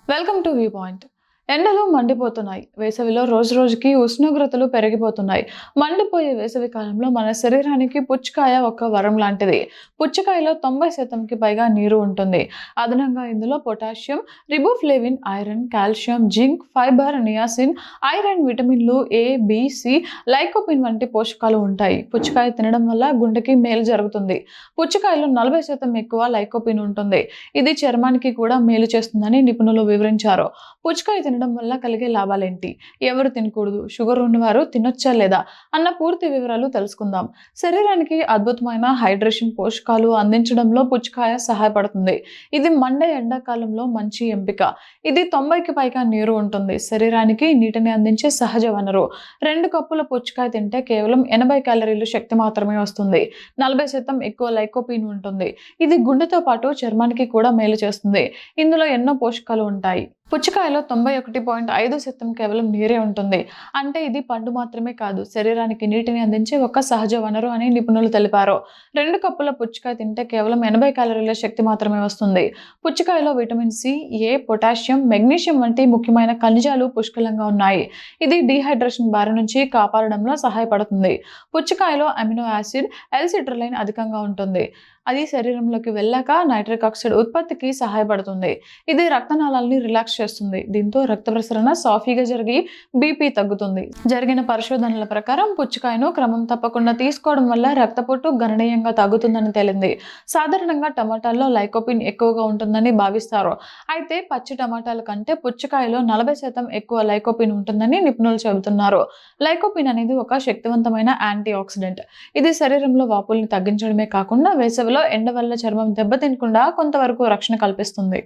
Welcome to view point. ఎండలు మండిపోతున్నాయి. వేసవిలో రోజు రోజుకి ఉష్ణోగ్రతలు పెరిగిపోతున్నాయి. మండిపోయే వేసవి కాలంలో మన శరీరానికి పుచ్చకాయ ఒక వరం లాంటిది. పుచ్చకాయలో 90%కి పైగా నీరు ఉంటుంది. అదనంగా ఇందులో potassium, riboflavin, iron, calcium, zinc, fibre, niacin, iron, విటమిన్లు ఏ, బి, సి, లైకోపిన్ వంటి పోషకాలు ఉంటాయి. పుచ్చకాయ తినడం వల్ల గుండెకి మేలు జరుగుతుంది. పుచ్చకాయలో 40% ఎక్కువ లైకోపిన్ ఉంటుంది. ఇది చర్మానికి కూడా మేలు చేస్తుందని నిపుణులు వివరించారు. పుచ్చకాయ తినడం వల్ల కలిగే లాభాలేంటి, ఎవరు తినకూడదు, షుగర్ ఉన్నవారు తినొచ్చా లేదా అన్న పూర్తి వివరాలు తెలుసుకుందాం. శరీరానికి అద్భుతమైన హైడ్రేషన్ పోషకాలు అందించడంలో పుచ్చకాయ సహాయపడుతుంది. ఇది మండే ఎండాకాలంలో మంచి ఎంపిక. ఇది 90కి పైగా నీరు ఉంటుంది. శరీరానికి నీటిని అందించే సహజ వనరు. 2 కప్పుల పుచ్చకాయ తింటే కేవలం 80 క్యాలరీలు శక్తి మాత్రమే వస్తుంది. 40% ఎక్కువ లైకోపిన్ ఉంటుంది. ఇది గుండెతో పాటు చర్మానికి కూడా మేలు చేస్తుంది. ఇందులో ఎన్నో పోషకాలు ఉంటాయి. పుచ్చకాయలో 91.5% కేవలం నీరే ఉంటుంది. అంటే ఇది పండు మాత్రమే కాదు, శరీరానికి నీటిని అందించే ఒక సహజ వనరు అని నిపుణులు తెలిపారు. 2 కప్పుల పుచ్చకాయ తింటే కేవలం 80 క్యాలరీల శక్తి మాత్రమే వస్తుంది. పుచ్చకాయలో విటమిన్ సి, ఏ, పొటాషియం, మెగ్నీషియం వంటి ముఖ్యమైన ఖనిజాలు పుష్కలంగా ఉన్నాయి. ఇది డీహైడ్రేషన్ బారి నుంచి కాపాడడంలో సహాయపడుతుంది. పుచ్చకాయలో అమినో యాసిడ్ ఎల్-సిట్రలైన్ అధికంగా ఉంటుంది. అది శరీరంలోకి వెళ్ళాక నైట్రిక్ ఆక్సైడ్ ఉత్పత్తికి సహాయపడుతుంది. ఇది రక్తనాళాలని రిలాక్స్ చేస్తుంది. దీంతో రక్త ప్రసరణ సాఫీగా జరిగి బీపీ తగ్గుతుంది. జరిగిన పరిశోధనల ప్రకారం పుచ్చకాయను క్రమం తప్పకుండా తీసుకోవడం వల్ల రక్తపోటు గణనీయంగా తగ్గుతుందని తేలింది. సాధారణంగా టమాటాల్లో లైకోపిన్ ఎక్కువగా ఉంటుందని భావిస్తారు. అయితే పచ్చి టమాటాల కంటే పుచ్చకాయలో 40% ఎక్కువ లైకోపిన్ ఉంటుందని నిపుణులు చెబుతున్నారు. లైకోపిన్ అనేది ఒక శక్తివంతమైన యాంటీ ఆక్సిడెంట్. ఇది శరీరంలో వాపుల్ని తగ్గించడమే కాకుండా వేసవిలో ఎండ వల్ల చర్మం దెబ్బతినకుండా కొంతవరకు రక్షణ కల్పిస్తుంది.